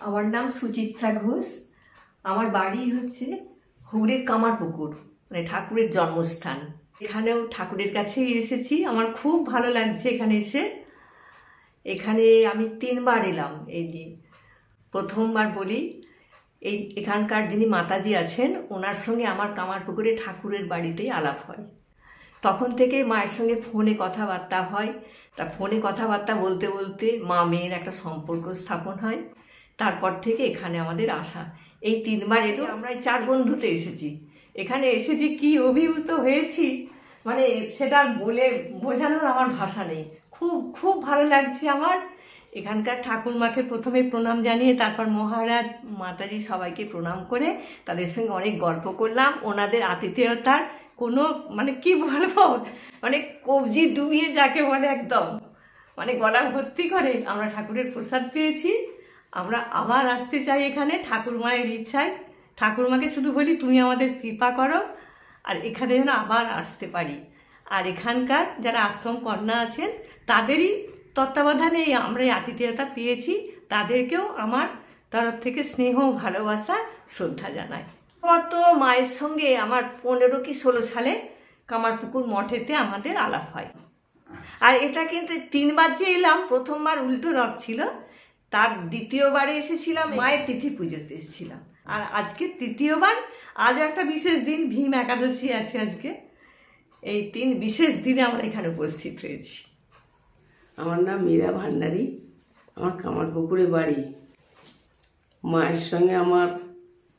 আমার নাম সুচিত্রা ঘোষ। আমার বাড়ি হচ্ছে হুগলির কামারপুকুর, মানে ঠাকুরের জন্মস্থান। এখানেও ঠাকুরের কাছেই এসেছি, আমার খুব ভালো লাগছে এখানে এসে। এখানে আমি 3 বার এলাম। এই দিয়ে প্রথমবার বলি, এখানকার যিনি মাতাজি আছেন ওনার সঙ্গে আমার কামারপুকুরে ঠাকুরের বাড়িতেই আলাপ হয়। তখন থেকে মায়ের সঙ্গে ফোনে কথাবার্তা হয়। তা ফোনে কথাবার্তা বলতে বলতে মা মেয়ের একটা সম্পর্ক স্থাপন হয়। তারপর থেকে এখানে আমাদের আসা। এই 3 বার এলো। আমরা 4 বন্ধুতে এসেছি। এখানে এসেছি কি অভিভূত হয়েছি, মানে সেটা বলে বোঝানোর আমার ভাষা নেই। খুব খুব ভালো লাগছে আমার। এখানকার ঠাকুরমাকে প্রথমে প্রণাম জানিয়ে তারপর মহারাজ মাতাজি সবাইকে প্রণাম করে তাদের সঙ্গে অনেক গল্প করলাম। ওনাদের আতিথেয়তার কোনো মানে কি বলবো, মানে কবজি ডুবিয়ে যাকে বলে একদম মানে গলা ভর্তি করে আমরা ঠাকুরের প্রসাদ পেয়েছি। আমরা আবার আসতে চাই এখানে ঠাকুর মায়ের ইচ্ছায়। ঠাকুরমাকে শুধু বলি তুমি আমাদের কৃপা করো আর এখানে যেন আবার আসতে পারি। আর এখানকার যারা আশ্রম কন্যা আছেন তাদেরই তত্ত্বাবধানে আমরা এই আতিথেয়তা পেয়েছি। তাদেরকেও আমার তরফ থেকে স্নেহ ভালোবাসা শ্রদ্ধা জানাই। গত মায়ের সঙ্গে আমার 15 কি 16 সালে কামারপুকুর মঠেতে আমাদের আলাপ হয়। আর এটা কিন্তু 3 বার যে এলাম, প্রথমবার উল্টো রথ ছিল, তার দ্বিতীয়বারে এসেছিলাম মায়ের তিথি পুজোতে এসেছিলাম। আর আজকে তৃতীয়বার। আজ একটা বিশেষ দিন, ভীম একাদশী আছে আজকে। এই 3 বিশেষ দিনে আমরা এখানে উপস্থিত হয়েছি। আমার নাম মীরা ভান্ডারী, আমার কামারপুকুরে বাড়ি। মায়ের সঙ্গে আমার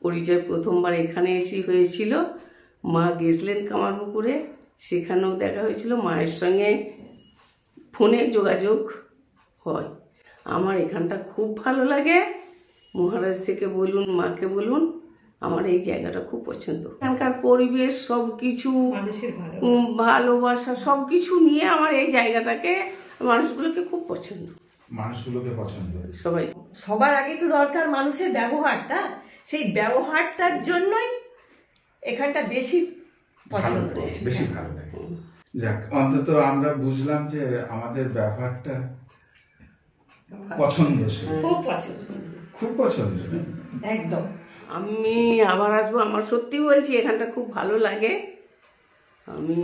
পরিচয় প্রথমবার এখানে এসে হয়েছিল। মা গেছিলেন কামারপুকুরে, সেখানেও দেখা হয়েছিল। মায়ের সঙ্গে ফোনে যোগাযোগ হয়। আমার এখানটা খুব ভালো লাগে। মহারাজ থেকে বলুন, মাকে বলুন, আমার এই জায়গাটা খুব পছন্দ। এখানকার পরিবেশ, সব কিছু, ভালোবাসা, সব কিছু নিয়ে আমার এই জায়গাটাকে, মানুষগুলোকে খুব পছন্দ। মানুষগুলোকে পছন্দ সবাই। সবার আগে তো দরকার মানুষের ব্যবহারটা। সেই ব্যবহারটার জন্যই এখানটা বেশি পছন্দ, বেশি ভালো লাগে। যাক, অন্তত আমরা বুঝলাম যে আমাদের ব্যবহারটা পছন্দ, খুব পছন্দ, খুব পছন্দ একদম। আমি আবার আসবো, আমার সত্যি বলছি এখানটা খুব ভালো লাগে। আমি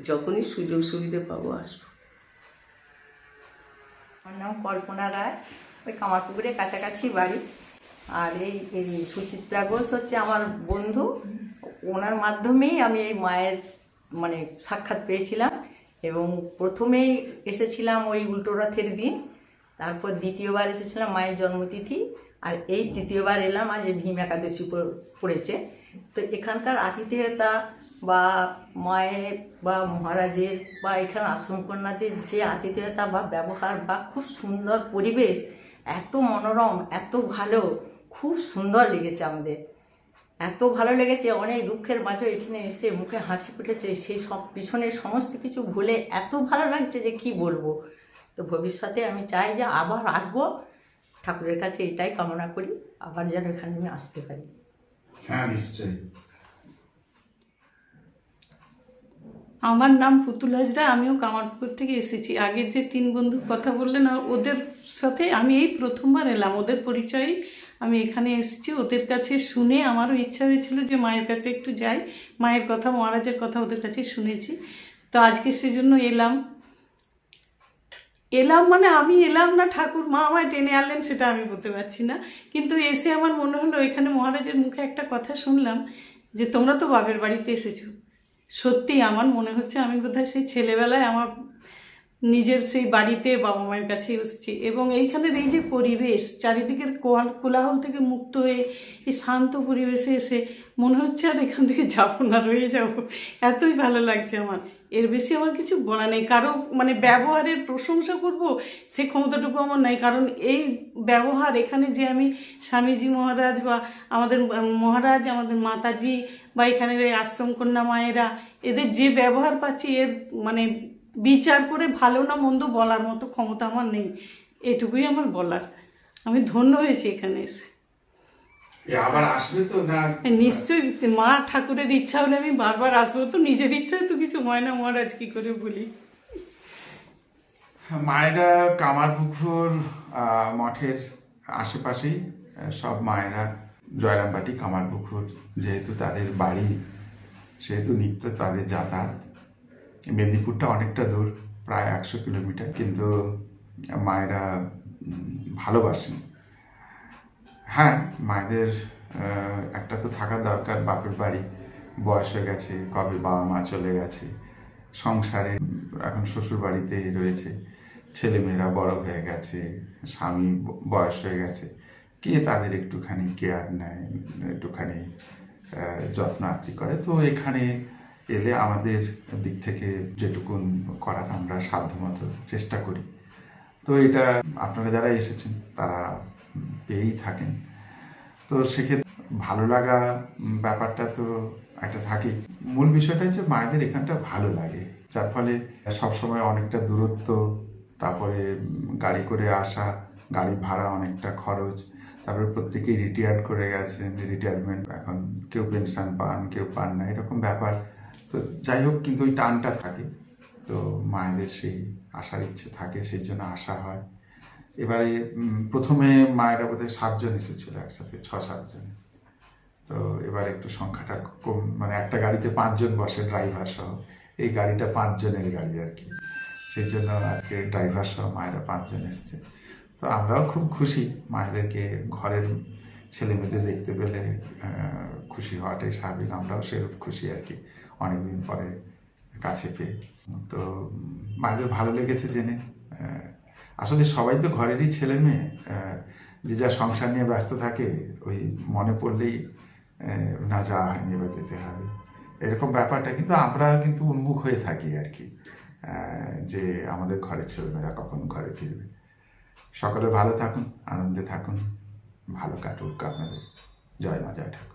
যখনই সুযোগ সুবিধা পাবো আসবো। আমার নাম কল্পনা রায়, ওই কামারপুকুরের কাছাকাছি বাড়ি। আর এই সুচিত্রা ঘোষ হচ্ছে আমার বন্ধু। ওনার মাধ্যমেই আমি এই মায়ের মানে সাক্ষাৎ পেয়েছিলাম। এবং প্রথমেই এসেছিলাম ওই উল্টো রথের দিন, তারপর দ্বিতীয়বার এসেছিলাম মায়ের জন্মতিথি, আর এই তৃতীয়বার এলাম আজ ভীম একাদশী পড়েছে। তো এখানকার আতিথেয়তা বা মায়ের বা মহারাজের বা এখানে আশ্রম কন্যাদের যে আতিথেয়তা বা ব্যবহার বা খুব সুন্দর পরিবেশ, এত মনোরম, এত ভালো, খুব সুন্দর লেগেছে আমাদের। এত ভালো লেগেছে, অনেক দুঃখের মাঝে এখানে এসে মুখে হাসি ফুটেছে। সেই সব পিছনের সমস্ত কিছু ভুলে এত ভালো লাগছে যে কি বলবো। তো ভবিষ্যতে আমি চাই যে আবার আসবো। ঠাকুরের কাছে এটাই কামনা করি, আবার যেন এখানে আমি আসতে পারি। হ্যাঁ, নিশ্চয়ই। আমার নাম পুতুল হাজরা, আমিও কামারপুকুর থেকে এসেছি। আগে যে 3 বন্ধুর কথা বললেন, ওদের সাথে আমি এই প্রথমবার এলাম। ওদের পরিচয়ে আমি এখানে এসেছি। ওদের কাছে শুনে আমারও ইচ্ছা হয়েছিল যে মায়ের কাছে একটু যাই। মায়ের কথা, মহারাজের কথা ওদের কাছে শুনেছি। তো আজকে সেজন্য এলাম মানে আমি এলাম না, ঠাকুর মা আমায় টেনে আনলেন সেটা আমি বলতে পারছি না। কিন্তু এসে আমার মনে হলো, এখানে মহারাজের মুখে একটা কথা শুনলাম যে তোমরা তো বাপের বাড়িতে এসেছো। সত্যি আমার মনে হচ্ছে আমি বোধহয় সেই ছেলেবেলায় আমার নিজের সেই বাড়িতে বাবা মায়ের কাছে এসেছি। এবং এইখানের এই যে পরিবেশ, চারিদিকের কোলাহল থেকে মুক্ত হয়ে এই শান্ত পরিবেশে এসে মনে হচ্ছে আর এখান থেকে যাবো না, রয়ে যাবো। এতই ভালো লাগছে আমার। এর বেশি আমার কিছু বলা নেই। কারো মানে ব্যবহারের প্রশংসা করব সে ক্ষমতাটুকু আমার নাই। কারণ এই ব্যবহার এখানে যে আমি স্বামীজি মহারাজ বা আমাদের মহারাজ, আমাদের মাতাজি বা এখানের এই আশ্রম কন্যা মায়েরা, এদের যে ব্যবহার পাচ্ছি, এর মানে বিচার করে ভালো না মন্দ বলার মতো ক্ষমতা আমার নেই। এটুকুই আমার বলার। আমি ধন্য হয়েছি এখানে এসে। আবার আসবে তো না? নিশ্চয়ই, মা ঠাকুরের ইচ্ছা হলে আমি বারবার আসবো। তো নিজের ইচ্ছায় তো কিছু হয় না মহারাজ, কি করে বলি। মায়েরা কামারপুকুর মঠের আশেপাশেই সব মায়েরা জয়রামবাটি কামারপুকুর যেহেতু তাদের বাড়ি, সেহেতু নিত্য তাদের যাতায়াত। মেদিনীপুরটা অনেকটা দূর, প্রায় 100 কিলোমিটার, কিন্তু মায়েরা ভালোবাসেন। হ্যাঁ, মায়েদের একটা তো থাকা দরকার, বাপের বাড়ি, বয়স হয়ে গেছে, কবে বাবা মা চলে গেছে, সংসারে এখন শ্বশুর বাড়িতে রয়েছে, ছেলেমেয়েরা বড় হয়ে গেছে, স্বামী বয়স হয়ে গেছে, কে তাদের একটুখানি কেয়ার নেয়, একটুখানি যত্ন আত্তি করে। তো এখানে এলে আমাদের দিক থেকে যেটুকুন করার আমরা সাধ্যমতো চেষ্টা করি। তো এটা আপনারা যারা এসেছেন তারা পেয়েই থাকেন। তো সেক্ষেত্রে ভালো লাগা ব্যাপারটা তো একটা থাকেই। মূল বিষয়টা হচ্ছে মায়েদের এখানটা ভালো লাগে, যার ফলে সবসময় অনেকটা দূরত্ব, তারপরে গাড়ি করে আসা, গাড়ি ভাড়া অনেকটা খরচ, তারপরে প্রত্যেকেই রিটায়ার্ড করে গেছেন, রিটায়ারমেন্ট, এখন কেউ পেনশন পান, কেউ পান না, এরকম ব্যাপার। তো যাই হোক, কিন্তু ওই টানটা থাকে। তো মায়েদের সেই আসার ইচ্ছে থাকে, সেই জন্য আসা হয়। এবারে প্রথমে মায়েরা বোধহয় 7 জন এসেছিল একসাথে, 6-7 জন। তো এবার একটু সংখ্যাটা কম, মানে একটা গাড়িতে 5 জন বসে, ড্রাইভার সহ। এই গাড়িটা 5 জনের গাড়ি আর কি, সেই জন্য আজকে ড্রাইভার সহ মায়েরা 5 জন এসছে। তো আমরাও খুব খুশি, মায়েদেরকে ঘরের ছেলে মেয়েদের দেখতে পেলে খুশি হওয়াটাই স্বাভাবিক। আমরাও সেরকম খুশি আর কি, অনেকদিন পরে কাছে পেয়ে। তো মায়েদের ভালো লেগেছে জেনে। আসলে সবাই তো ঘরেরই ছেলে মেয়ে, যে যা সংসার নিয়ে ব্যস্ত থাকে, ওই মনে পড়লেই না যাওয়া হয়নি বা যেতে হবে, এরকম ব্যাপারটা। কিন্তু আমরা কিন্তু উন্মুখ হয়ে থাকি আর কি, যে আমাদের ঘরের ছেলেমেয়েরা কখন ঘরে ফিরবে। সকলে ভালো থাকুন, আনন্দে থাকুন, ভালো কাটুক আপনাদের। জয় মা, জয় ঠাকুর।